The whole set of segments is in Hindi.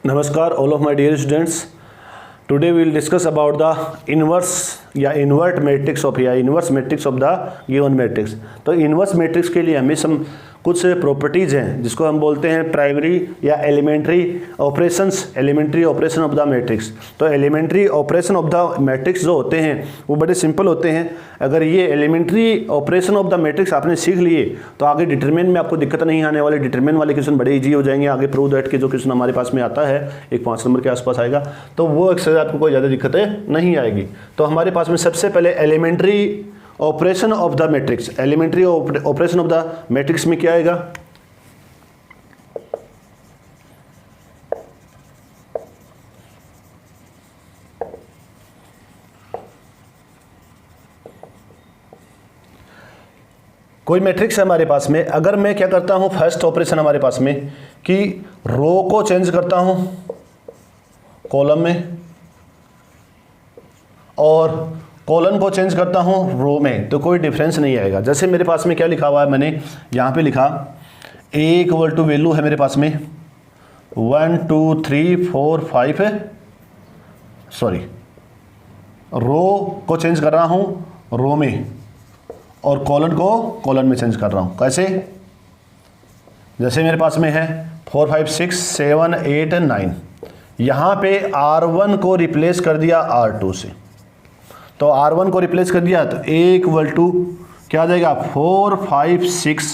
Namaskar, all of my dear students. Today we will discuss about the inverse या इन्वर्ट मैट्रिक्स ऑफ या inverse matrix of the given matrix. तो इन्वर्स मैट्रिक्स के लिए हमें कुछ प्रॉपर्टीज़ हैं जिसको हम बोलते हैं प्राइमरी या elementary operations, elementary operation of the matrix. तो elementary operation of the matrix जो होते हैं वो बड़े सिंपल होते हैं। अगर ये elementary operation of the matrix आपने सीख लिए तो आगे डिटरमिन में आपको दिक्कत नहीं आने वाली। डिटरमिन वाले क्वेश्चन बड़े ईजी हो जाएंगे। आगे प्रूव दैट के जो क्वेश्चन हमारे पास में आता है एक 5 नंबर के आसपास आएगा, तो वो एक्सरसाइज आपको कोई ज़्यादा दिक्कतें नहीं आएगी। तो हमारे पास में सबसे पहले elementary operation of the matrix, elementary operation of the matrix में क्या आएगा? कोई मैट्रिक्स है हमारे पास में, अगर मैं क्या करता हूं फर्स्ट ऑपरेशन हमारे पास में कि रो को चेंज करता हूं कॉलम में और कॉलन को चेंज करता हूं रो में, तो कोई डिफरेंस नहीं आएगा। जैसे मेरे पास में क्या लिखा हुआ है, मैंने यहां पे लिखा a इक्वल टू वैल्यू है मेरे पास में 1 2 3 4 5 है, सॉरी रो को चेंज कर रहा हूं रो में और कॉलन को कॉलन में चेंज कर रहा हूं। कैसे? जैसे मेरे पास में है 4 5 6 7 8 9, यहां पे R1 को रिप्लेस कर दिया R2 से, तो R1 को रिप्लेस कर दिया तो a इक्वल टू क्या आ जाएगा 4 5 6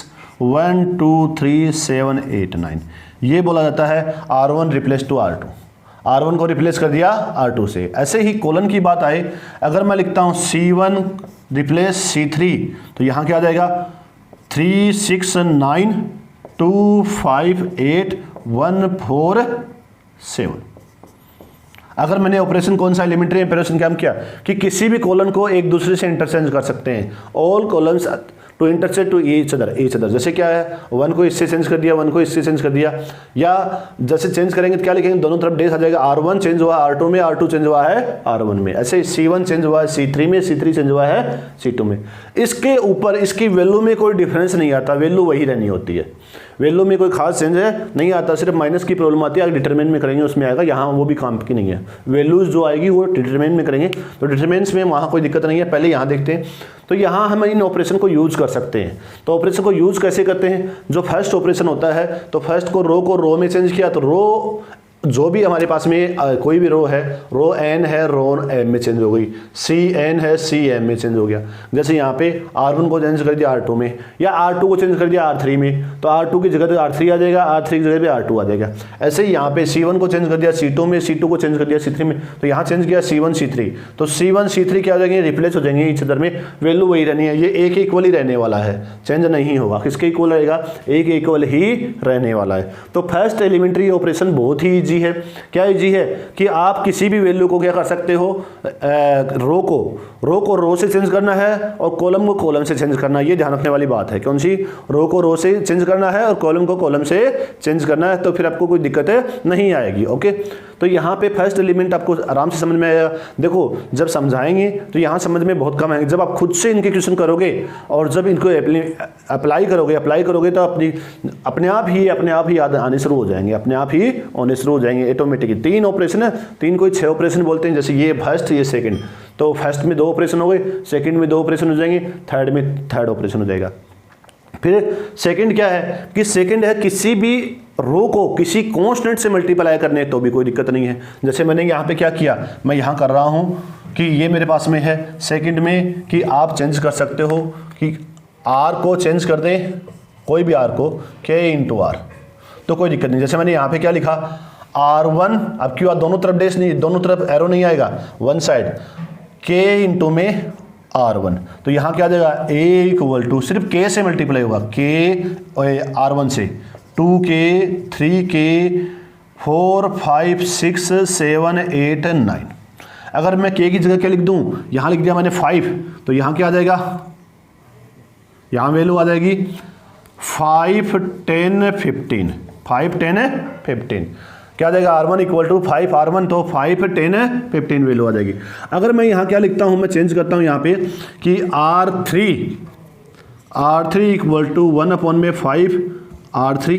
1 2 3 7 8 9। ये बोला जाता है R1 replace to R2। R1 को रिप्लेस कर दिया R2 से। ऐसे ही कॉलन की बात आए, अगर मैं लिखता हूँ C1 रिप्लेस C3, तो यहाँ क्या आ जाएगा 3 6 9 2 5 8 1 4 7। अगर मैंने ऑपरेशन कौन सा एलिमेंट्री ऑपरेशन क्या किया कि किसी भी कॉलन को एक दूसरे से इंटरचेंज कर सकते हैं, all columns to interchange to each other. जैसे क्या है 1 को इससे चेंज कर दिया, 1 को इससे चेंज कर दिया, या जैसे चेंज करेंगे तो क्या लिखेंगे दोनों तरफ डेस आ जाएगा, R1 चेंज हुआ R2 में, R2 चेंज हुआ है R1 में। ऐसे C1 चेंज हुआ है C3 में, C3 चेंज हुआ है C2 में। इसके ऊपर इसकी वैल्यू में कोई डिफरेंस नहीं आता, वैल्यू वही रहनी होती है। वैल्यू में कोई खास चेंज है नहीं आता, सिर्फ माइनस की प्रॉब्लम आती है। अगर डिटरमिन में करेंगे उसमें आएगा, यहाँ वो भी काम की नहीं है। वैल्यूज जो आएगी वो डिटरमिन में करेंगे, तो डिटरमिन्स में वहाँ कोई दिक्कत नहीं है। पहले यहाँ देखते हैं, तो यहाँ हम इन ऑपरेशन को यूज कर सकते हैं। तो ऑपरेशन को यूज कैसे करते हैं? जो फर्स्ट ऑपरेशन होता है, तो फर्स्ट को रो में चेंज किया, तो रो जो भी हमारे पास में कोई भी रो है, रो n है, रो m में चेंज हो गई, Cn है, Cm में चेंज हो गया। जैसे यहाँ पे R1 को चेंज कर दिया R2 में, या R2 को चेंज कर दिया R3 में, तो R2 की जगह पे R3 आ जाएगा, R3 की जगह पे R2 आ जाएगा। ऐसे ही यहाँ पे C1 को चेंज कर दिया C2 में, C2 को चेंज कर दिया C3 में, तो यहाँ चेंज किया C1 C3, तो C1 C3 क्या हो जाएंगे, रिप्लेस हो जाएंगे ईच अदर में। वैल्यू वही रहनी है, ये एक इक्वल ही रहने वाला है, चेंज नहीं होगा। किसके इक्वल रहेगा? एक इक्वल ही रहने वाला है। तो फर्स्ट एलिमेंट्री ऑपरेशन बहुत ही ईजी है। क्या ईजी है कि आप किसी भी वैल्यू को क्या कर सकते हो, रो को रो से चेंज करना है और कॉलम को कॉलम से चेंज करना है। ये ध्यान रखने वाली बात है। कौन सी? रो को रो से चेंज करना है और कॉलम को कॉलम से चेंज करना है, तो फिर आपको कोई दिक्कत नहीं आएगी। ओके, तो यहाँ पे फर्स्ट एलिमेंट आपको आराम से समझ में आएगा। देखो जब समझाएंगे तो यहाँ समझ में बहुत कम आएंगे, जब आप खुद से इनके क्वेश्चन करोगे और जब इनको अप्लाई करोगे तो अपने आप ही याद आने शुरू हो जाएंगे, अपने आप ही आने शुरू हो जाएंगे ऑटोमेटिकली। 3 ऑपरेशन है, 3 को 6 ऑपरेशन बोलते हैं। जैसे ये फर्स्ट, ये सेकंड, तो फर्स्ट में 2 ऑपरेशन हो गए, सेकंड में 2 ऑपरेशन हो जाएंगे, थर्ड में थर्ड ऑपरेशन हो जाएगा। फिर सेकंड क्या है कि सेकंड है किसी भी रो को किसी कांस्टेंट से मल्टीप्लाई करने, तो भी कोई दिक्कत नहीं है। जैसे मैंने यहाँ पे क्या किया, मैं यहाँ कर रहा हूँ कि ये मेरे पास में है सेकंड में कि आप चेंज कर सकते हो कि R को चेंज कर दें, कोई भी R को K इंटू R, तो कोई दिक्कत नहीं। जैसे मैंने यहाँ पे क्या लिखा R1, अब क्यों दोनों तरफ डेस नहीं, दोनों तरफ एरो नहीं आएगा, वन साइड K इंटू में R1, तो यहाँ क्या आ जाएगा A इक्वल टू सिर्फ K से मल्टीप्लाई होगा, K R1 से 2K 3K 4 5 6 7 8 9। अगर मैं K की जगह क्या लिख दूँ, यहाँ लिख दिया मैंने 5, तो यहाँ क्या आ जाएगा, यहाँ वैल्यू आ जाएगी 5 10 15, 5 10 15। क्या आ जाएगा R1 इक्वल टू 5 R1, तो 5 10 15 वैल्यू आ जाएगी। अगर मैं यहाँ क्या लिखता हूँ, मैं चेंज करता हूँ यहाँ पे कि R3 इक्वल टू 1 अपॉन में 5 R3,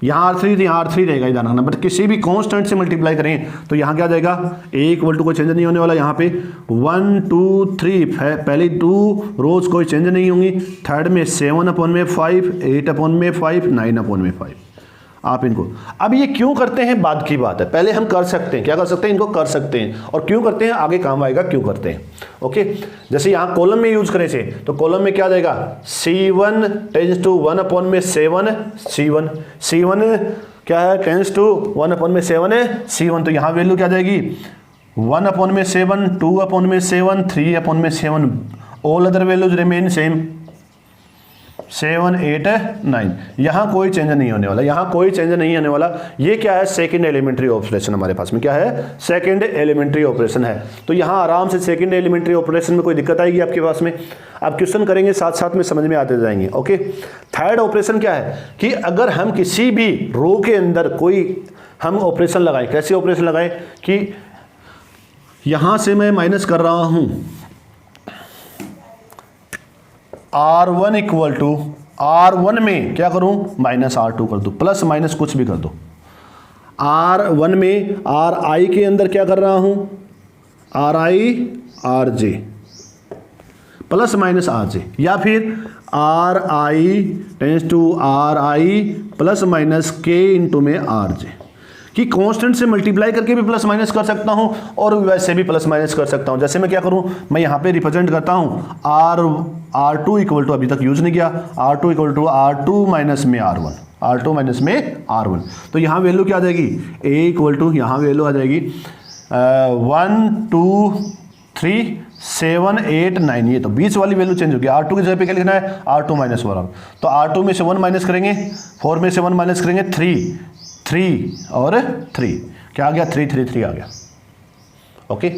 यहाँ R3 तो यहाँ R3 रहेगा, ध्यान रखना। बट किसी भी कांस्टेंट से मल्टीप्लाई करें तो यहाँ क्या आ जाएगा, A इक्वल टू कोई चेंज नहीं होने वाला, यहाँ पे 1 2 3 पहले 2 रोज कोई चेंज नहीं होंगी, थर्ड में 7 अपॉन में 5, 8 अपॉन में 5, 9 अपॉन में 5। आप इनको अब ये क्यों करते हैं बाद की बात है, पहले हम कर सकते हैं, क्या कर सकते हैं, इनको कर सकते हैं, और क्यों करते हैं आगे काम आएगा क्यों करते हैं। ओके, जैसे यहाँ कॉलम में यूज करें से, तो कॉलम में क्या आ जाएगा, C1 टेंस टू 1 अपॉन में 7 C1 क्या है, टेंस टू 1 अपॉन में 7 है C1, तो यहाँ वैल्यू क्या आ जाएगी 1 अपॉन में 7, 2 अपॉन में 7, 3 अपॉन में 7, all other values remain same 7 8 9। यहाँ कोई चेंज नहीं होने वाला, यहाँ कोई चेंज नहीं होने वाला। ये क्या है, सेकंड एलिमेंट्री ऑपरेशन हमारे पास में क्या है, सेकंड एलिमेंट्री ऑपरेशन है। तो यहाँ आराम से सेकंड एलिमेंट्री ऑपरेशन में कोई दिक्कत आएगी आपके पास में, आप क्वेश्चन करेंगे साथ साथ में समझ में आते जाएंगे। ओके, थर्ड ऑपरेशन क्या है कि अगर हम किसी भी रो के अंदर कोई हम ऑपरेशन लगाएं, कैसे ऑपरेशन लगाएं कि यहाँ से मैं माइनस कर रहा हूँ R1 इक्वल टू R1 में क्या करूं, माइनस R2 कर दूं, प्लस माइनस कुछ भी कर दो। R1 में Ri के अंदर क्या कर रहा हूं, Ri Rj plus minus Rj, या फिर Ri tends to Ri plus minus K into में Rj, कि कांस्टेंट से मल्टीप्लाई करके भी प्लस माइनस कर सकता हूं और वैसे भी प्लस माइनस कर सकता हूं। जैसे मैं क्या करूं, मैं यहां पे रिप्रेजेंट करता हूं R2 इक्वल टू, अभी तक यूज नहीं किया, R2 equal to R2 minus में R1, R2 माइनस में R1, तो यहाँ वैल्यू क्या आ जाएगी, A इक्वल टू, यहाँ वैल्यू आ जाएगी 1 2 3 7 8 9, ये तो बीच वाली वैल्यू चेंज होगी। R2 की जगह पे क्या लिखना है, R2 माइनस 1, तो R2 में से 1 माइनस करेंगे, 4 में से 1 माइनस करेंगे 3 और 3, क्या आ गया 3 3 3 आ गया। ओके,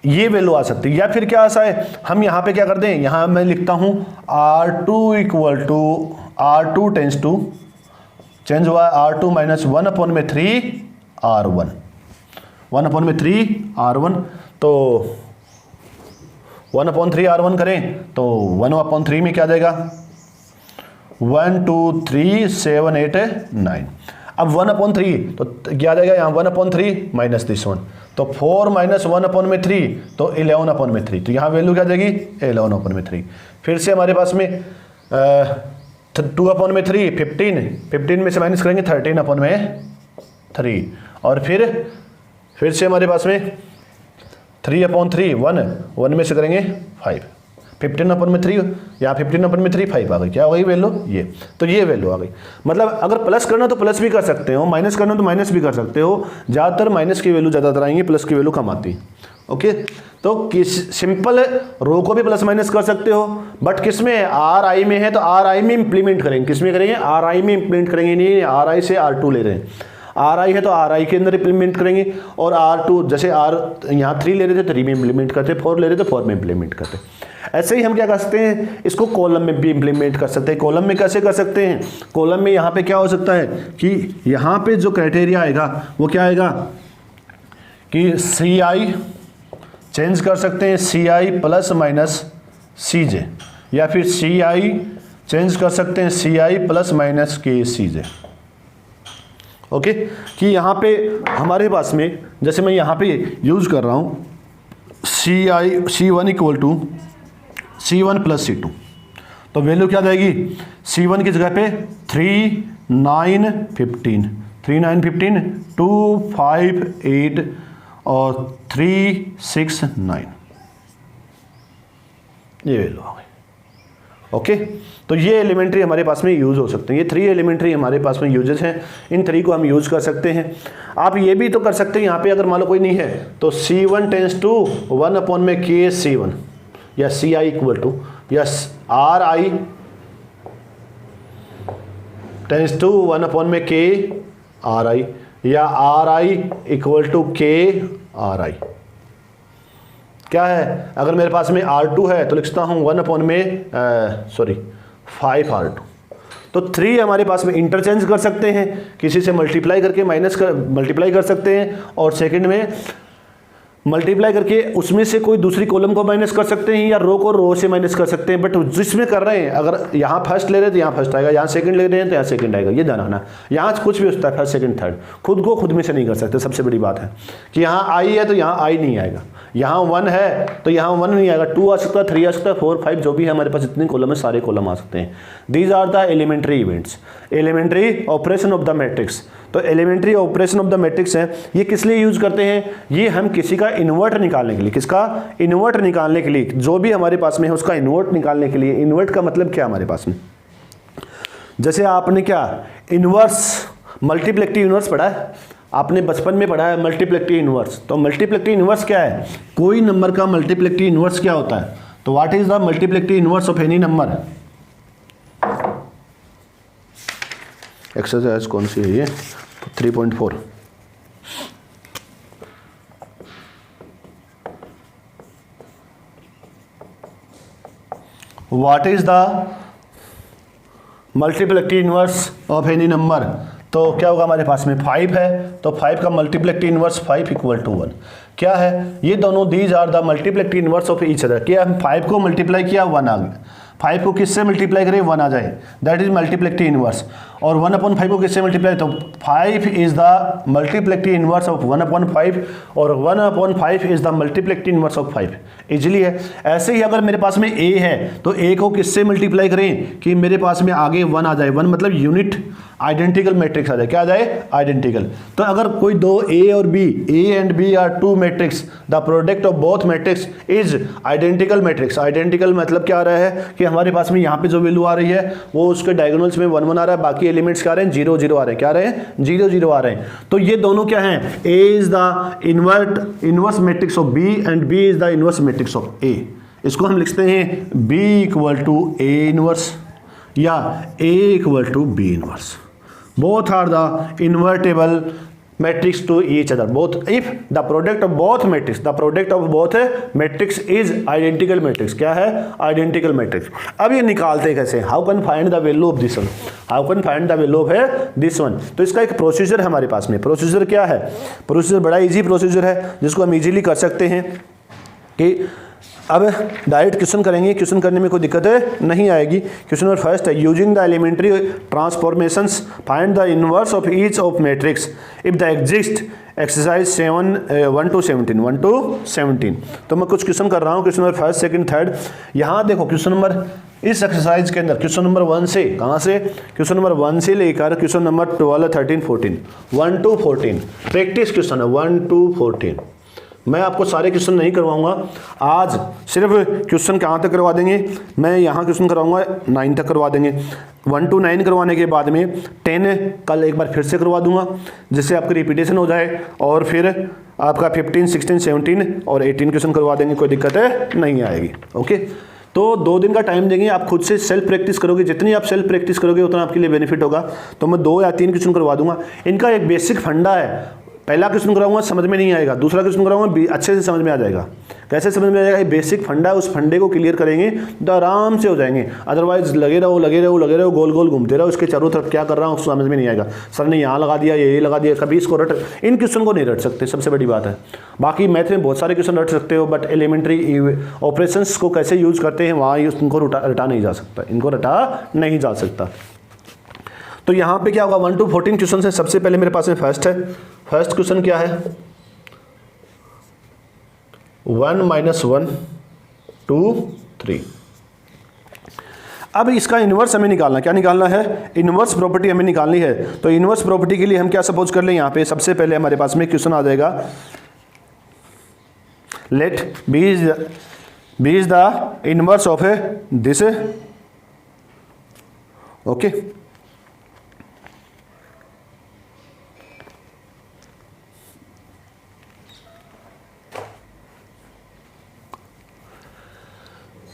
ये वैल्यू आ सकती है। या फिर क्या ऐसा है, हम यहाँ पे क्या कर दें, यहाँ मैं लिखता हूँ R2 equal to R2 tends to, change हुआ R2 माइनस 1 अपॉन में 3 R1, 1 अपॉन में 3 R1, तो 1 अपॉन 3 R1 करें तो 1 अपॉन 3 में क्या आ जाएगा 1 2 3 7 8 9। अब 1 अपॉन 3 तो क्या आ जाएगा यहाँ 1 अपॉन 3 माइनस दिस 1, तो 4 माइनस 1 अपॉन में 3 तो 11 अपॉन में 3, तो यहाँ वैल्यू क्या आ जाएगी 11 अपॉन में 3। फिर से हमारे पास में 2 अपॉन में 3 15 में से माइनस करेंगे 13 अपॉन में 3, और फिर से हमारे पास में 3 अपॉन 3 1 में से करेंगे 5, 15 अपॉन में 3, यहाँ 15 अपॉन में 3 5 आ गई, क्या हो गई वैल्यू ये, तो ये वैल्यू आ गई। मतलब अगर प्लस करना तो प्लस भी कर सकते हो, माइनस करना तो माइनस भी कर सकते हो, ज़्यादातर माइनस की वैल्यू ज़्यादातर आएंगी, प्लस की वैल्यू कम आती है। ओके, तो किस सिंपल रो को भी प्लस माइनस कर सकते हो, बट किस में आर आई में है तो आर आई में इंप्लीमेंट करेंगे, किस में करेंगे आर आई में इंप्लीमेंट करेंगे, नहीं आर आई से R2 ले रहे हैं, आर आई है तो आर आई के अंदर इंप्लीमेंट करेंगे, और R2 जैसे आर यहाँ 3 ले रहे थे 3 में इंप्लीमेंट करते, 4 ले रहे थे 4 में इंप्लीमेंट करते। ऐसे ही हम क्या कर सकते हैं, इसको कॉलम में भी इंप्लीमेंट कर सकते हैं। कॉलम में कैसे कर सकते हैं, कॉलम में यहाँ पे क्या हो सकता है कि यहाँ पे जो क्राइटेरिया आएगा वो क्या आएगा कि सी आई चेंज कर सकते हैं, सी आई प्लस माइनस सी जे, या फिर सी आई चेंज कर सकते हैं सी आई प्लस माइनस के सी जे। ओके, कि यहाँ पे हमारे पास में जैसे मैं यहाँ पे यूज कर रहा हूँ C1 equal to C1 plus C2, तो वैल्यू क्या जाएगी C1 की जगह पे 3 9 15 3 9 15 2 5 8 और 3 6 9, ये वैल्यू आ गई। ओके, तो ये एलिमेंट्री हमारे पास में यूज हो सकते हैं, ये 3 एलिमेंट्री हमारे पास में यूजेस हैं, इन 3 को हम यूज कर सकते हैं। आप ये भी तो कर सकते हैं, यहाँ पे अगर मान लो कोई नहीं है तो C1 टेंस टू 1 अपॉन में K C1, या सी आई इक्वल टू, या R I tends to 1 upon में K आर आई, या R I equal to K R I. क्या है, अगर मेरे पास में R2 है तो लिखता हूँ 1 अपॉन में 5 R2, तो 3 हमारे पास में इंटरचेंज कर सकते हैं, किसी से मल्टीप्लाई करके मल्टीप्लाई कर सकते हैं, और सेकंड में मल्टीप्लाई करके उसमें से कोई दूसरी कॉलम को माइनस कर सकते हैं या रो को रो से माइनस कर सकते हैं, बट जिसमें कर रहे हैं अगर यहाँ फर्स्ट ले रहे हैं तो यहाँ फर्स्ट आएगा, यहाँ सेकंड ले रहे हैं तो यहाँ सेकंड आएगा, ये ध्यान रखना। यहाँ कुछ भी होता है फर्स्ट सेकंड थर्ड, खुद को खुद में से नहीं कर सकते। सबसे बड़ी बात है कि यहाँ आई है तो यहाँ आई नहीं आएगा, यहाँ 1 है तो यहाँ 1 नहीं आएगा, 2 आ सकता है, 3 आ सकता है, 4 5 जो भी है हमारे पास जितने कॉलम है सारे कॉलम आ सकते हैं। These are the elementary events, elementary operation of the matrix. तो elementary operation of the matrix है, ये किस लिए यूज करते हैं? ये हम किसी का इन्वर्ट निकालने के लिए, किसका इन्वर्ट निकालने के लिए, जो भी हमारे पास में है उसका इन्वर्ट निकालने के लिए। इन्वर्ट का मतलब क्या हमारे पास में, जैसे आपने क्या इन्वर्स मल्टीप्लिकेटिव इन्वर्स पढ़ा है, आपने बचपन में पढ़ा है मल्टीप्लिकेटिव इन्वर्स। तो मल्टीप्लिकेटिव इन्वर्स क्या है? कोई नंबर का मल्टीप्लिकेटिव इन्वर्स क्या होता है? तो what is the multiplicative inverse of any number? Exercise कौन सी है ये? 3.4। What is the multiplicative inverse of any number? तो क्या होगा हमारे पास में 5 है तो 5 का मल्टीप्लिकेटिव इनवर्स 5 इक्वल टू 1 क्या है? ये दोनों these are the multiplicative inverse of each other. क्या हम 5 को मल्टीप्लाई किया 1 आ गया, 5 को किससे मल्टीप्लाई करें 1 आ जाए, दैट इज मल्टीप्लिकेटिव इनवर्स। और 1/5 को किससे मल्टीप्लाई, तो 5 is the multiplicative inverse of 1/5 और 1/5 is the multiplicative inverse of 5। Easily है। ऐसे ही अगर मेरे पास में a है तो a को किससे मल्टीप्लाई करें कि मेरे पास में आगे 1 आ जाए, 1 मतलब यूनिट आइडेंटिकल मैट्रिक्स आ जाए, क्या आ जाए आइडेंटिकल। तो अगर कोई दो a और b, a and b are two matrix, the product of both matrix is identical matrix. Identical मतलब क्या आ रहा है कि हमारे पास में यहाँ पे जो वैल्यू आ रही है वो उसके डायगोनल्स में 1 1 आ रहा है, बाकी एलिमेंट्स क्या आ रहे हैं 0 0 आ रहे हैं, क्या आ रहे हैं 0 0 आ रहे हैं। तो ये दोनों क्या हैं? a is the inverse matrix of b and b is the inverse matrix of a। इसको हम लिखते हैं b equal to a inverse या a equal to b inverse. Both are the invertible matrix to each other, both if the product of both matrix, the product of both matrix is identical matrix. क्या है? Identical matrix. अब ये निकालते हैं कैसे? How can find the value of this one, how can find the value of this one. तो इसका एक प्रोसीजर है हमारे पास में। प्रोसीजर क्या है? प्रोसीजर बड़ा इजी प्रोसीजर है जिसको हम इजीली कर सकते हैं कि अब डायरेक्ट क्वेश्चन करेंगे, क्वेश्चन करने में कोई दिक्कत नहीं आएगी। क्वेश्चन नंबर फर्स्ट है using the elementary transformations find the inverse of each of matrix if the exist. Exercise 1 to 17। तो मैं कुछ क्वेश्चन कर रहा हूँ, question number first second third. यहाँ देखो क्वेश्चन नंबर इस एक्सरसाइज के अंदर क्वेश्चन नंबर 1 से, कहाँ से? क्वेश्चन नंबर 1 से लेकर question number 12 13 14 1 to 14 practice question है 1 to 14। मैं आपको सारे क्वेश्चन नहीं करवाऊंगा आज, सिर्फ क्वेश्चन कहाँ तक करवा देंगे, मैं यहाँ क्वेश्चन करवाऊंगा 9 तक करवा देंगे। 1 to 9 करवाने के बाद में 10 कल एक बार फिर से करवा दूंगा जिससे आपकी रिपीटेशन हो जाए, और फिर आपका 15 16 17 और 18 क्वेश्चन करवा देंगे, कोई दिक्कत नहीं आएगी। ओके, तो 2 दिन का टाइम देंगे, आप खुद से सेल्फ प्रैक्टिस करोगे, जितनी आप सेल्फ प्रैक्टिस करोगे उतना आपके लिए बेनिफिट होगा। तो मैं 2 या 3 क्वेश्चन करवा दूंगा। इनका एक बेसिक फंडा है, पहला क्वेश्चन कराऊंगा समझ में नहीं आएगा, दूसरा क्वेश्चन कराऊंगा अच्छे से समझ में आ जाएगा। कैसे समझ में आ जाएगा? ये बेसिक फंडा है, उस फंडे को क्लियर करेंगे तो आराम से हो जाएंगे। अदरवाइज लगे रहो गोल गोल घूमते रहो, उसके चारों तरफ क्या कर रहा हूँ समझ में नहीं आएगा। सर ने यहाँ लगा दिया, ये लगा दिया, कभी इसको रट, इन क्वेश्चन को नहीं रट सकते, सबसे बड़ी बात है। बाकी मैथ में बहुत सारे क्वेश्चन रट सकते हो, बट एलिमेंट्री ऑपरेशंस को कैसे यूज करते हैं वहाँ इनको रटा नहीं जा सकता, इनको रटा नहीं जा सकता। तो यहाँ पे क्या होगा 1 to 14 क्वेश्चन है। सबसे पहले मेरे पास में फर्स्ट है, फर्स्ट क्वेश्चन क्या है 1 - 1 2 3। अब इसका इन्वर्स हमें निकालना, क्या निकालना है? इन्वर्स प्रॉपर्टी हमें निकालनी है। तो इन्वर्स प्रॉपर्टी के लिए हम क्या सपोज कर लें, यहाँ पे सबसे पहले हमारे पास में क्वेश्चन आ जाएगा let be is the inverse of this. Okay,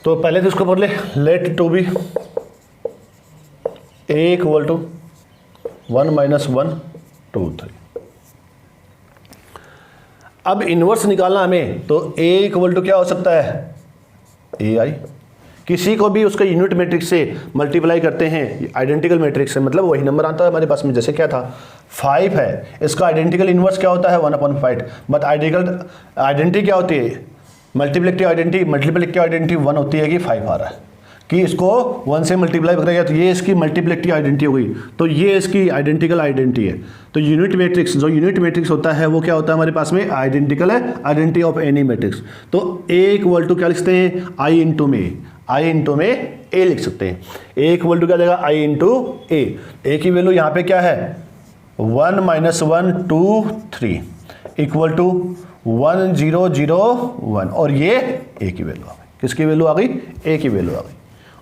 तो पहले तो इसको पढ़ ले, let to be a equal to 1 - 1 2 3। अब इन्वर्स निकालना हमें, तो a इक्वल टू क्या हो सकता है ai, किसी को भी उसका यूनिट मैट्रिक्स से मल्टीप्लाई करते हैं आइडेंटिकल मैट्रिक्स से, मतलब वही नंबर आता है हमारे पास में। जैसे क्या था 5 है, इसका आइडेंटिकल इन्वर्स क्या होता है 1/5, बट आइडेंटिटी क्या होती है मल्टीप्लिकेटिव आइडेंटिटी 1 होती है कि 5 आ रहा है कि इसको 1 से मल्टीप्लाई करेगा तो ये इसकी मल्टीप्लिकेटिव आइडेंटिटी हो गई, तो ये इसकी आइडेंटिकल आइडेंटिटी है। तो यूनिट मैट्रिक्स होता है वो क्या होता है हमारे पास में आइडेंटिकल है, आइडेंटिटी ऑफ एनी मैट्रिक्स। तो A इक्वल टू क्या लिखते हैं I इंटू में A लिख सकते हैं। A इक्वल टू क्या देगा I इंटू A की वैल्यू यहाँ पे क्या है 1 -1 2 3 इक्वल टू 1 0 0 1, और ये A की वैल्यू आ गई। किसकी वैल्यू आ गई A की वैल्यू आ गई।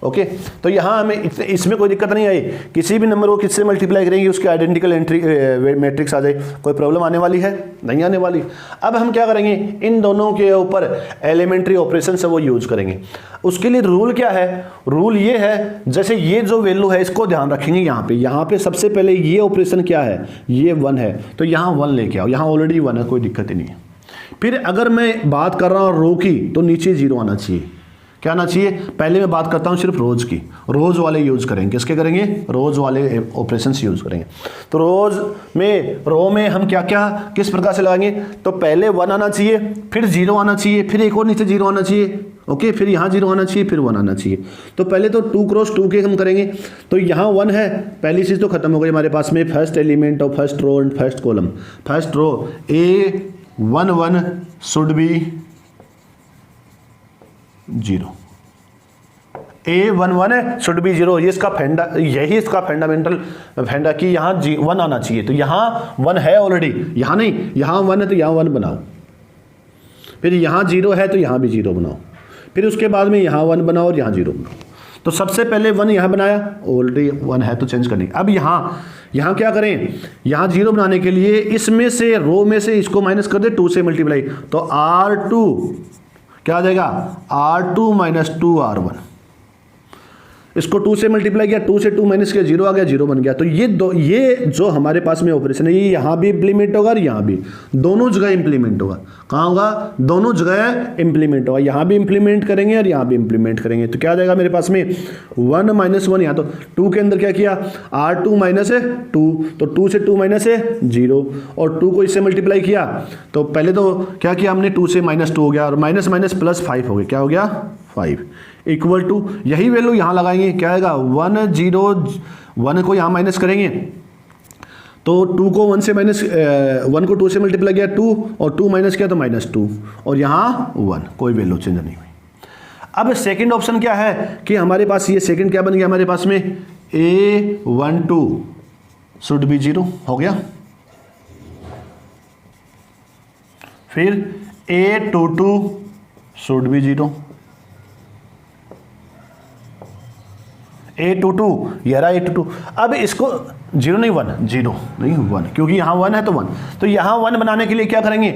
ओके, तो यहाँ हमें इसमें कोई दिक्कत नहीं आई, किसी भी नंबर को किससे मल्टीप्लाई करेंगे उसकी आइडेंटिकल मैट्रिक्स आ जाए, कोई प्रॉब्लम आने वाली है नहीं आने वाली। अब हम क्या करेंगे इन दोनों के ऊपर एलिमेंट्री ऑपरेशन से वो यूज करेंगे। उसके लिए रूल क्या है, रूल ये है जैसे ये जो वैल्यू है इसको ध्यान रखेंगे यहाँ पे सबसे पहले ये ऑपरेशन क्या है ये 1 है, तो यहाँ 1 लेके आओ, यहाँ ऑलरेडी 1 है कोई दिक्कत ही नहीं है। फिर अगर मैं बात कर रहा हूँ रो की तो नीचे 0 आना चाहिए। क्या आना चाहिए, पहले मैं बात करता हूँ सिर्फ रोज की, रोज वाले यूज करेंगे। किसके करेंगे, रोज वाले ऑपरेशंस यूज करेंगे। तो रो में हम क्या क्या किस प्रकार से लगाएंगे, तो पहले 1 आना चाहिए, फिर 0 आना चाहिए, फिर एक और नीचे 0 आना चाहिए, ओके, फिर यहाँ 0 आना चाहिए, फिर 1 आना चाहिए। तो पहले तो 2 क्रॉस 2 के हम करेंगे, तो यहाँ 1 है, पहली चीज़ तो खत्म हो गई हमारे पास में first element of first row and first column. First row A11 should be 0, A11 should be 0, ये इसका यही इसका फंडा कि यहाँ 1 आना चाहिए। तो यहाँ 1 है ऑलरेडी, यहाँ नहीं, यहाँ 1 है तो यहाँ 1 बनाओ, फिर यहाँ 0 है तो यहाँ भी 0 बनाओ, फिर उसके बाद में यहाँ 1 बनाओ और यहाँ 0 बनाओ। तो सबसे पहले 1 यहाँ बनाया, ऑलरेडी 1 है तो चेंज करनी। अब यहाँ क्या करें, यहाँ 0 बनाने के लिए इसमें से रो में से इसको माइनस कर दे 2 से मल्टीप्लाई, तो R2 क्या आ जाएगा R2 - 2R1, इसको 2 से मल्टीप्लाई किया, 2 से 2 माइनस किया, 0 आ गया, 0 बन गया। तो ये जो हमारे पास में ऑपरेशन है ये यहाँ भी इंप्लीमेंट होगा और यहाँ भी, दोनों जगह इंप्लीमेंट होगा। कहाँ होगा, दोनों जगह इंप्लीमेंट होगा, यहाँ भी इंप्लीमेंट करेंगे और यहाँ भी इंप्लीमेंट करेंगे। तो क्या आ जाएगा मेरे पास में 1 - 1, यहाँ तो 2 के अंदर क्या किया R2 - 2, तो 2 से 2 माइनस है 0, और 2 को इससे मल्टीप्लाई किया तो पहले तो क्या किया हमने 2 से -2 हो गया, और माइनस + 5 हो गया, क्या हो गया 5 इक्वल टू, यही वैल्यू यहाँ लगाएंगे, क्या आएगा 1 0 1 को यहाँ माइनस करेंगे, तो 2 को 1 से माइनस 1 को 2 से मल्टीप्लाई किया 2, और 2 माइनस किया तो -2, और यहाँ 1, कोई वैल्यू चेंज नहीं हुई। अब सेकंड ऑप्शन क्या है कि हमारे पास ये सेकंड क्या बन गया हमारे पास में A12 शुड बी 0 हो गया, फिर A22 शुड बी 0, A22 ये रहा A22। अब इसको 0 नहीं 1 क्योंकि यहाँ 1 है तो 1, तो यहाँ 1 बनाने के लिए क्या करेंगे।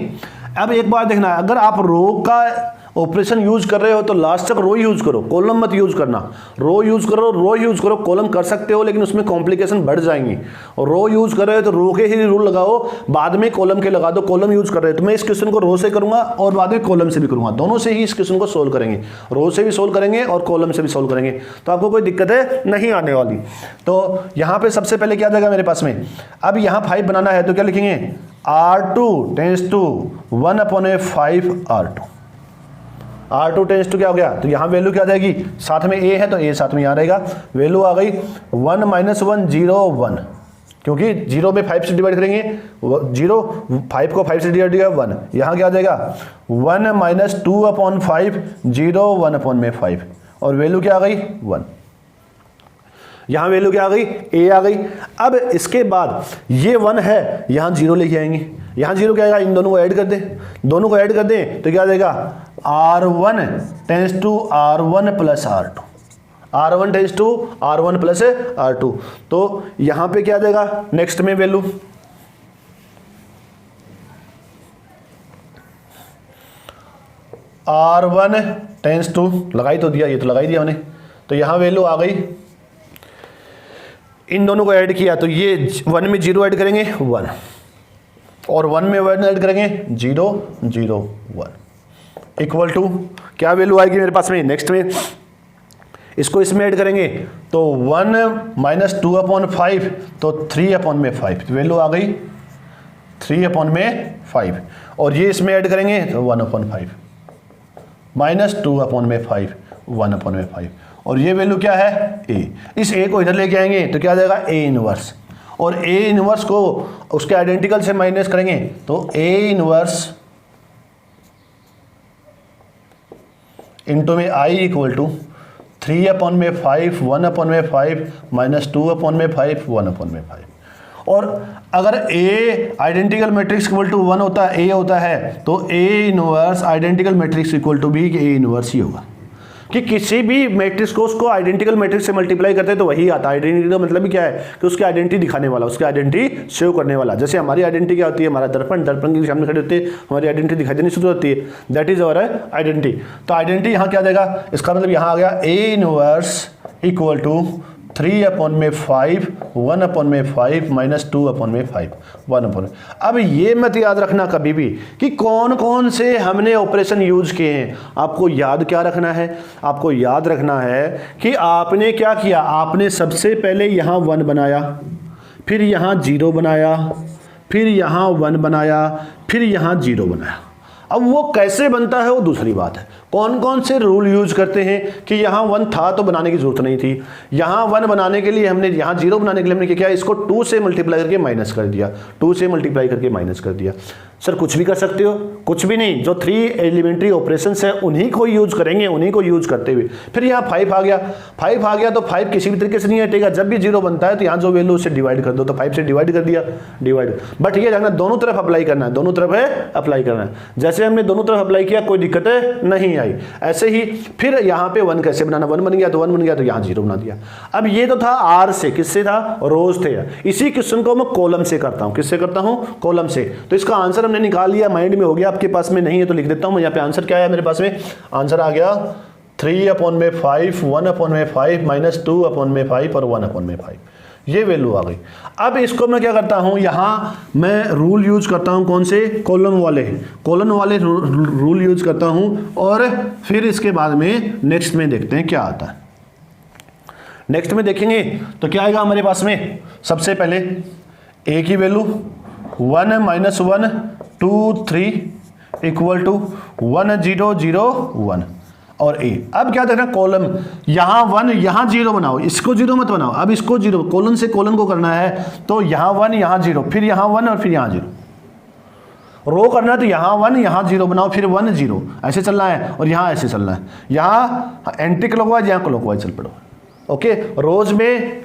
अब एक बार देखना, अगर आप रो का ऑपरेशन यूज कर रहे हो तो लास्ट तक रो यूज करो, कॉलम मत यूज करना। रो यूज करो, कॉलम कर सकते हो लेकिन उसमें कॉम्प्लिकेशन बढ़ जाएंगी। और रो यूज कर रहे हो तो रो के ही रूल लगाओ, बाद में कॉलम के लगा दो। कॉलम यूज कर रहे हो तो मैं इस क्वेश्चन को रो से करूंगा और बाद में कॉलम से भी करूंगा, दोनों से ही इस क्वेश्चन को सोल्व करेंगे, रो से भी सोल्व करेंगे और कॉलम से भी सोल्व करेंगे, तो आपको कोई दिक्कतें नहीं आने वाली। तो यहाँ पे सबसे पहले क्या आ जाएगा मेरे पास में, अब यहाँ 5 बनाना है तो क्या लिखेंगे R2 tends to 1/5 R2 tends to क्या हो गया, तो यहाँ वैल्यू क्या आ जाएगी, साथ में A है तो A साथ में यहाँ रहेगा, वैल्यू आ गई 1 - 1 0 1, क्योंकि 0 में 5 से डिवाइड करेंगे 0, 5 को 5 से डिवाइड किया 1, यहाँ क्या आ जाएगा 1 - 2/5 0 1/5, और वैल्यू क्या आ गई 1, यहाँ वैल्यू क्या आ गई A आ गई। अब इसके बाद ये 1 है, यहाँ 0 लेके आएंगे, यहाँ 0 क्या आएगा, इन दोनों को ऐड कर दें, दोनों को ऐड कर दें तो क्या आ जाएगा R1 tense to R1 + R2, R1 tense to R1 + R2। तो यहाँ पे क्या आ जाएगा नेक्स्ट में वैल्यू R1 टेंस टू, लगाई तो दिया, ये तो लगाई दिया हमने, तो यहाँ वैल्यू आ गई, इन दोनों को ऐड किया तो ये 1 में 0 ऐड करेंगे 1, और 1 में 1 ऐड करेंगे 0 0 1 इक्वल टू क्या वैल्यू आएगी मेरे पास में नेक्स्ट में इसको इसमें ऐड करेंगे तो 1 माइनस 2/5 तो 3/5 वैल्यू आ गई 3/5 और ये इसमें ऐड करेंगे तो 1/5 माइनस 2/5 1/5 और ये वैल्यू क्या है a। इस a को इधर लेके आएंगे तो क्या आ जाएगा a इनवर्स और a इनवर्स को उसके आइडेंटिकल से माइनस करेंगे तो a इनवर्स इंटू में i इक्वल टू 3/5 1/5 माइनस 2/5 1/5 और अगर A identical matrix equal to 1 होता है A होता है तो A inverse identical matrix equal to B A inverse ही होगा कि किसी भी मैट्रिक्स को उसको आइडेंटिकल मैट्रिक्स से मल्टीप्लाई करते हैं तो वही आता है। आइडेंटिटी का मतलब भी क्या है कि उसकी आइडेंटिटी दिखाने वाला, उसकी आइडेंटिटी शो करने वाला। जैसे हमारी आइडेंटिटी क्या होती है, हमारा दर्पण, दर्पण के सामने खड़े होते हैं, हमारी आइडेंटिटी दिखाई देनी शुरू होती है, दैट इज अवर आइडेंटिटी। तो आइडेंटिटी यहाँ क्या आ जाएगा, इसका मतलब यहाँ आ गया A inverse equal to 3/5 1/5 minus 2/5 1/5। अब ये मत याद रखना कभी भी कि कौन कौन से हमने ऑपरेशन यूज किए हैं। आपको याद क्या रखना है, आपको याद रखना है कि आपने क्या किया, आपने सबसे पहले यहाँ 1 बनाया, फिर यहाँ 0 बनाया, फिर यहाँ 1 बनाया, फिर यहाँ 0 बनाया। अब वो कैसे बनता है वो दूसरी बात है। कौन कौन से रूल यूज करते हैं कि यहाँ 1 था तो बनाने की जरूरत नहीं थी, यहाँ 1 बनाने के लिए हमने, यहाँ 0 बनाने के लिए हमने क्या किया, इसको 2 से मल्टीप्लाई करके माइनस कर दिया, 2 से मल्टीप्लाई करके माइनस कर दिया। सर कुछ भी कर सकते हो, कुछ भी नहीं, जो 3 एलिमेंट्री ऑपरेशंस है उन्हीं को यूज करेंगे, उन्हीं को यूज करते हुए। फिर यहाँ 5 आ गया, 5 आ गया तो 5 किसी भी तरीके से नहीं हटेगा। जब भी 0 बनता है तो यहाँ जो वैल्यू उससे डिवाइड कर दो, तो 5 से डिवाइड कर दिया, डिवाइड। बट ये जानना दोनों तरफ अप्लाई करना है, दोनों तरफ है अप्लाई करना है। जैसे हमने दोनों तरफ अप्लाई किया कोई दिक्कत नहीं आई। ऐसे ही फिर यहाँ पे 1 कैसे बनाना, 1 बन गया तो 1 बन गया तो यहाँ 0 बना दिया। अब ये तो था आर से, किससे था, रोज थे। इसी क्वेश्चन को मैं कॉलम से करता हूँ, किससे करता हूँ, कॉलम से। तो इसका आंसर हमने निकाल लिया, माइंड में हो गया, आपके पास में नहीं है तो लिख देता हूँ। यहाँ पे आंसर क्या है मेरे पास में, आंसर आ गया 3/5 1/5 माइनस 2/5 और 1/5, ये वैल्यू आ गई। अब इसको मैं क्या करता हूं, यहां मैं रूल यूज करता हूं, कौन से, कॉलम वाले रूल यूज करता हूं और फिर इसके बाद में नेक्स्ट में देखते हैं क्या आता है। नेक्स्ट में देखेंगे तो क्या आएगा हमारे पास में, सबसे पहले a की वैल्यू 1 माइनस 1 2 3 इक्वल टू 1 0 0 1 और a। अब क्या देखना, कॉलम यहाँ 1 यहाँ 0 बनाओ, इसको 0 मत बनाओ, अब इसको 0, कॉलम से कॉलम को करना है तो यहाँ 1 यहाँ 0 फिर यहाँ 1 और फिर यहाँ 0। रो करना है तो यहाँ 1 यहाँ 0 बनाओ, फिर 1 0, ऐसे चलना है और यहाँ ऐसे चलना है, यहाँ एंटी क्लॉकवाइज यहाँ क्लॉकवाइज चल पड़ो। ओके, रोज में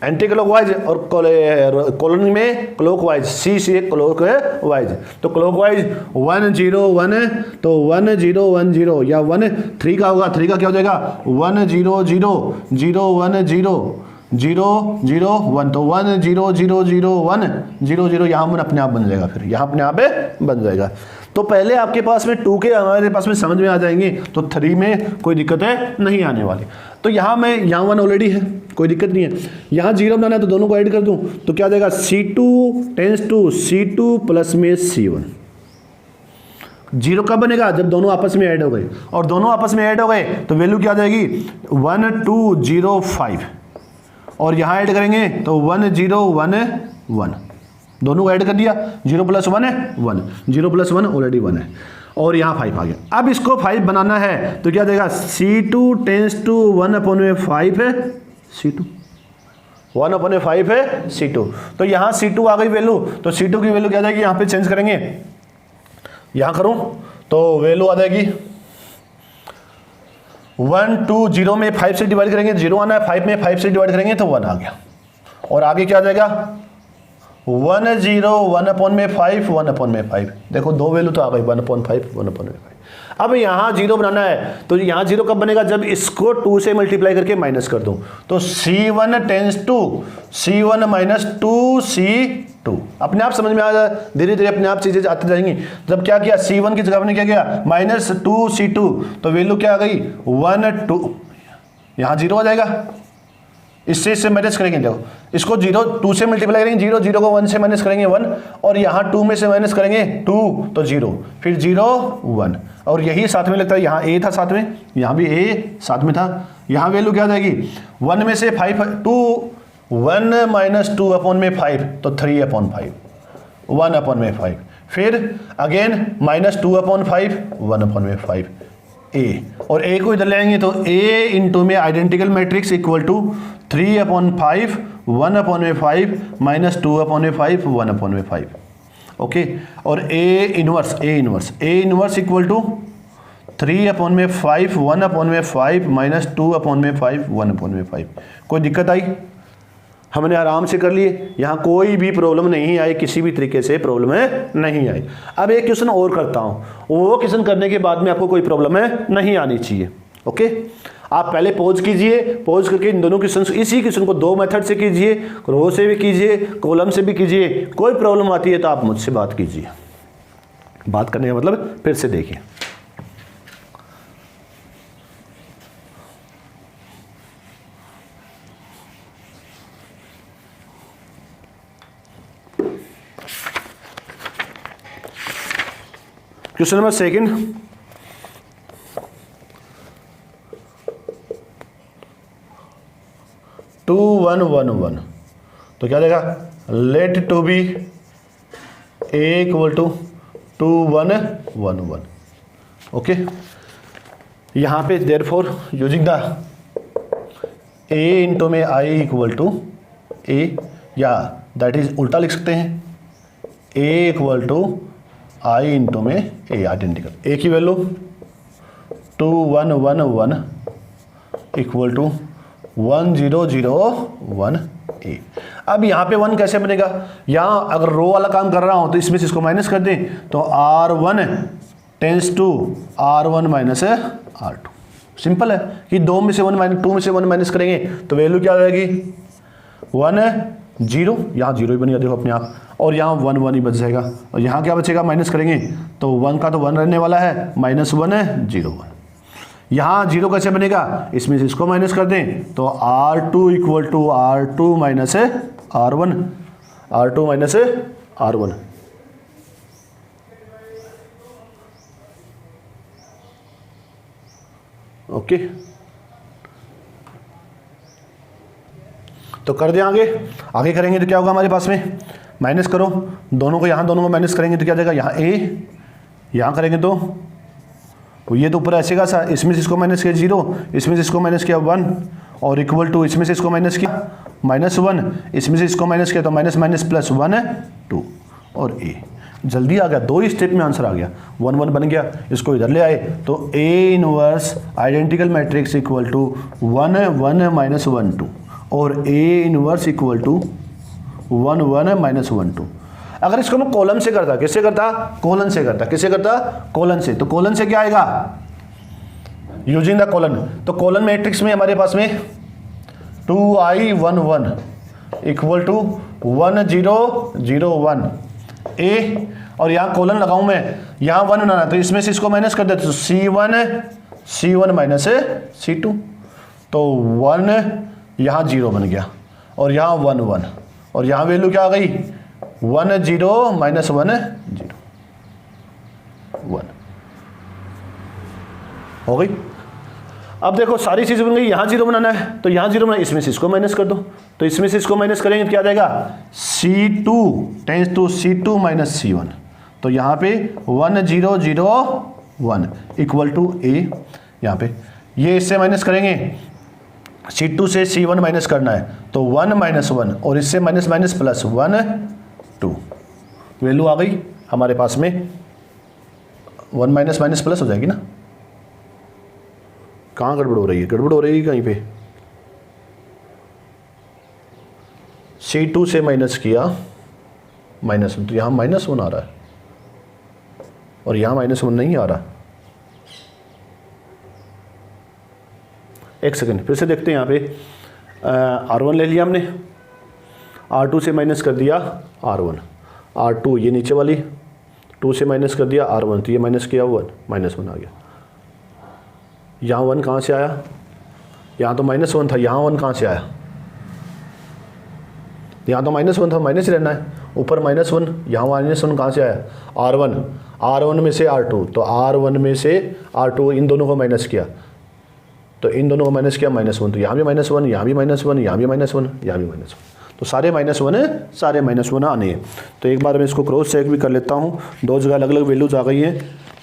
एंटी क्लॉकवाइज और कॉलन में क्लॉकवाइज, सी से क्लॉकवाइज। तो क्लॉकवाइज 1 0 1 तो 1 0 1 0 या 1 3 का होगा, 3 का क्या हो जाएगा 1 0 0 0 1 0 0 0 1 तो 1 0 0 0 1 0 0 यहाँ अपने आप बन जाएगा, फिर यहाँ अपने आप बन जाएगा। तो पहले आपके पास में 2 के हमारे पास में समझ में आ जाएंगे, तो 3 में कोई दिक्कत है नहीं आने वाली। तो यहाँ मैं यहाँ 1 ऑलरेडी है, कोई दिक्कत नहीं है। यहाँ 0 बनाना है तो दोनों को ऐड कर दूँ तो क्या हो जाएगा, C2 tense to C2 plus में C1। 0 कब बनेगा, जब दोनों आपस में ऐड हो गए, और दोनों आपस में ऐड हो गए तो वैल्यू क्या आ जाएगी 1 2 0 5 और यहाँ ऐड करेंगे तो 1 0 1 1, दोनों को ऐड कर दिया, 0 प्लस 1 है 1, 0 प्लस 1 ऑलरेडी 1 है और यहाँ 5 आ गया। अब इसको 5 बनाना है तो क्या देगा, C2 टेंस टू 1/5 है C2, 1/5 है C2। तो यहाँ C2 आ गई वैल्यू, तो C2 की वैल्यू क्या आ जाएगी, यहाँ पे चेंज करेंगे, यहाँ करूँ तो वैल्यू आ जाएगी 1 2 0 में 5 से डिवाइड करेंगे 0 आना है, 5 में 5 से डिवाइड करेंगे तो 1 आ गया, और आगे क्या आ जाएगा 1 0 1/5 1/5। देखो दो वैल्यू तो आ गई 1/5 1/5। अब यहाँ 0 बनाना है तो यहाँ 0 कब बनेगा, जब इसको 2 से मल्टीप्लाई करके माइनस कर दूं तो C1 tends to C1 minus 2C2। अपने आप समझ में आ जाए, धीरे धीरे अपने आप चीजें आती जाएंगी। जब क्या किया, C1 की जगह हमने क्या किया माइनस 2C2 तो वैल्यू क्या आ गई 1 2, यहाँ 0 आ जाएगा, इससे माइनस करेंगे, देखो इसको 0 2 से मल्टीप्लाई करेंगे 0 0 को 1 से माइनस करेंगे 1 और यहाँ 2 में से माइनस करेंगे 2 तो 0 फिर 0 1 और यही साथ में लगता है, यहाँ a था साथ में, यहाँ भी a साथ में था, यहाँ वैल्यू क्या आ जाएगी, 1 में से 5 2 1 माइनस 2 अपॉन में 5 तो 3 अपॉन 5 1 अपॉन में 5, फिर अगेन माइनस 2 अपॉन 5 1 अपॉन में 5 ए, और ए को इधर ले आएंगे तो ए इंटू में identical matrix equal to 3 upon 5 1 upon में 5 माइनस 2 अपॉन में 5 1 अपॉन में 5, ओके। और A inverse equal to 3 upon में 5 1 अपॉन में 5 माइनस 2 अपॉन में 5 1 अपॉन में 5। कोई दिक्कत आई? हमने आराम से कर लिए, यहाँ कोई भी प्रॉब्लम नहीं आई, किसी भी तरीके से प्रॉब्लम नहीं आई। अब एक क्वेश्चन और करता हूँ, वो क्वेश्चन करने के बाद में आपको कोई प्रॉब्लम नहीं आनी चाहिए, ओके। आप पहले पॉज कीजिए, पॉज करके इन दोनों क्वेश्चन, इसी क्वेश्चन को 2 मेथड से कीजिए, रो से भी कीजिए, कॉलम से भी कीजिए। कोई प्रॉब्लम आती है तो आप मुझसे बात कीजिए। बात करने का मतलब फिर से देखिए, क्वेश्चन नंबर सेकंड, टू 1 1 1, तो क्या देगा, let to be A equal to 2 1 1 1, okay. यहाँ पे therefore using the A into में आई इक्वल टू ए, या दैट इज उल्टा लिख सकते हैं, ए इक्वल टू आई इंटू में ए, आइडेंटिकल। ए की वैल्यू 2 1 1 1 इक्वल टू 1 0 0 1 ए। अब यहाँ पे 1 कैसे बनेगा, यहाँ अगर रो वाला काम कर रहा हूँ तो इसमें से इसको माइनस कर दें तो R1 tense to R1 minus R2। Simple है कि 2 में से 1 माइनस 2 में से 1 माइनस करेंगे तो वैल्यू क्या आ जाएगी, 1 0, यहाँ 0 ही बन गया देखो अपने आप, और यहाँ 1 1 ही बच जाएगा, और यहाँ क्या बचेगा, माइनस करेंगे तो 1 का तो 1 रहने वाला है, माइनस 1 0 1। यहाँ 0 कैसे बनेगा, इसमें से इसको माइनस कर दें तो R2 equal to R2 minus R1, R2 minus R1, okay. तो कर दें आगे, आगे करेंगे तो क्या होगा हमारे पास में, माइनस करो दोनों को, यहाँ दोनों को माइनस करेंगे तो क्या जाएगा, यहाँ ए, यहाँ करेंगे तो ये तो ऊपर ऐसेगा सा, इसमें से इसको माइनस किया 0, इसमें से इसको माइनस किया 1, और इक्वल टू इसमें से इसको माइनस किया -1, इसमें से इसको माइनस किया तो माइनस माइनस प्लस 1 2, और ए। जल्दी आ गया, 2 ही स्टेप में आंसर आ गया, 1 1 बन गया, इसको इधर ले आए तो A inverse identical matrix equal to 1 1 minus 1 2, और A inverse equal to 1 1 minus 1 2। अगर इसको मैं कॉलम से करता, किससे करता, कॉलन से करता, किससे करता, कॉलन से, तो कॉलन से क्या आएगा, यूजिंग द कॉलन, तो कॉलन मैट्रिक्स में हमारे पास में 2i 1 1 इक्वल टू 1 0 0 1 ए, और यहाँ कॉलन लगाऊं मैं, यहाँ 1 बनाना तो इसमें से इसको माइनस कर देते तो C1 माइनस C2, तो 1 यहाँ 0 बन गया, और यहाँ 1 1, और यहाँ वैल्यू क्या आ गई, 1 0 माइनस 1 0 1 हो गई। अब देखो सारी चीज़ें बन गई, यहाँ 0 बनाना है तो यहाँ 0 बनाना, इसमें से इसको माइनस कर दो, तो इसमें से इसको माइनस करेंगे तो क्या आ जाएगा, C2 tense to C2 minus C1, तो यहाँ पे 1 0 0 1 इक्वल टू ए, यहाँ पे ये इससे माइनस करेंगे, C2 से C1 माइनस करना है तो 1 माइनस 1, और इससे माइनस माइनस प्लस 1 2, वैल्यू आ गई हमारे पास में, 1 माइनस माइनस प्लस हो जाएगी ना, कहाँ गड़बड़ हो रही है, गड़बड़ हो रही है कहीं पे, C2 से माइनस किया -1, तो यहाँ -1 आ रहा है, और यहाँ -1 नहीं आ रहा। एक सेकंड फिर से देखते हैं, यहाँ पे R1 ले लिया हमने, R2 से माइनस कर दिया R1, R2 ये नीचे वाली 2 से माइनस कर दिया R1, तो ये माइनस किया 1 -1 आ गया। यहाँ 1 कहाँ से आया, यहाँ तो -1 था, यहाँ 1 कहाँ से आया, यहाँ तो -1 था, माइनस ही रहना है, ऊपर -1, यहाँ -1 कहाँ से आया, R1 में से R2, तो R1 में से R2 इन दोनों को माइनस किया, तो इन दोनों को माइनस किया -1, तो यहाँ भी -1, यहाँ भी -1, यहाँ भी -1, यहाँ भी -1, तो सारे -1 है, सारे -1 आने हैं। तो एक बार मैं इसको क्रॉस चेक भी कर लेता हूँ, दो जगह अलग अलग वैल्यूज आ गई हैं,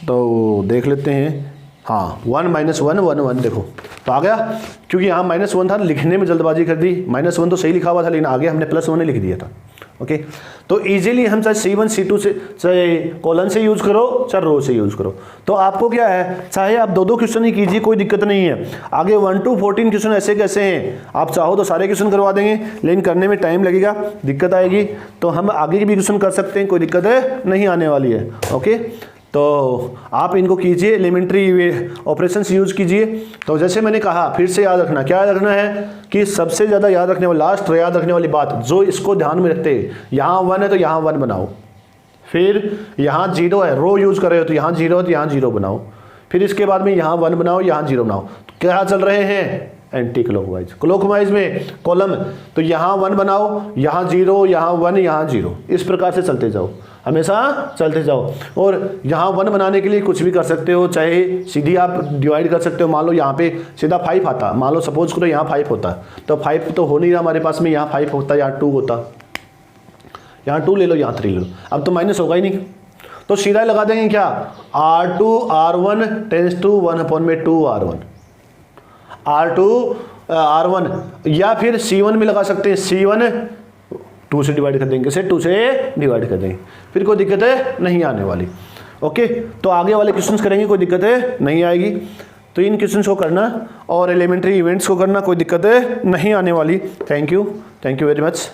तो देख लेते हैं। हाँ 1 -1 1 1 देखो तो आ गया, क्योंकि यहाँ -1 था, लिखने में जल्दबाजी कर दी, -1 तो सही लिखा हुआ था लेकिन आगे हमने +1 लिख दिया था। ओके, तो इजीली हम चाहे C1 C2 से, चाहे कॉलन से यूज़ करो चाहे रो से यूज़ करो, तो आपको क्या है, चाहे आप 2-2 क्वेश्चन ही कीजिए, कोई दिक्कत नहीं है। आगे 1 to 14 क्वेश्चन ऐसे कैसे हैं, आप चाहो तो सारे क्वेश्चन करवा देंगे, लेकिन करने में टाइम लगेगा, दिक्कत आएगी, तो हम आगे के भी क्वेश्चन कर सकते हैं, कोई दिक्कत नहीं आने वाली है। ओके, तो आप इनको कीजिए, एलिमेंट्री ऑपरेशंस यूज़ कीजिए। तो जैसे मैंने कहा, फिर से याद रखना, क्या याद रखना है कि सबसे ज़्यादा याद रखने वाली, लास्ट याद रखने वाली बात, जो इसको ध्यान में रखते हैं, यहाँ 1 है तो यहाँ 1 बनाओ, फिर यहाँ 0 है, रो यूज़ कर रहे हो तो यहाँ 0 है तो यहाँ 0 बनाओ, फिर इसके बाद में यहाँ 1 बनाओ, यहाँ 0 बनाओ। तो क्या चल रहे हैं, एंटी क्लॉकवाइज। क्लॉकवाइज में कॉलम, तो यहाँ 1 बनाओ, यहाँ 0, यहाँ 1, यहाँ 0, इस प्रकार से चलते जाओ, हमेशा चलते जाओ। और यहाँ 1 बनाने के लिए कुछ भी कर सकते हो, चाहे सीधी आप डिवाइड कर सकते हो। मान लो यहाँ पे सीधा 5 आता, मान लो सपोज करो यहाँ 5 होता, तो 5 तो हो नहीं रहा हमारे पास में, यहाँ 5 होता, यहाँ 2 होता, यहाँ 2 ले लो, यहाँ 3 ले लो, अब तो माइनस होगा ही नहीं, तो सीधा लगा देंगे क्या, R2 R1 tense to 1/2 R1, R2 R1, या फिर C1 में लगा सकते हैं, C1 2 से डिवाइड कर देंगे, 2 से डिवाइड कर देंगे, फिर कोई दिक्कत नहीं आने वाली। ओके, तो आगे वाले क्वेश्चंस करेंगे, कोई दिक्कत नहीं आएगी। तो इन क्वेश्चंस को करना और एलिमेंट्री इवेंट्स को करना, कोई दिक्कत नहीं आने वाली। Thank you very much.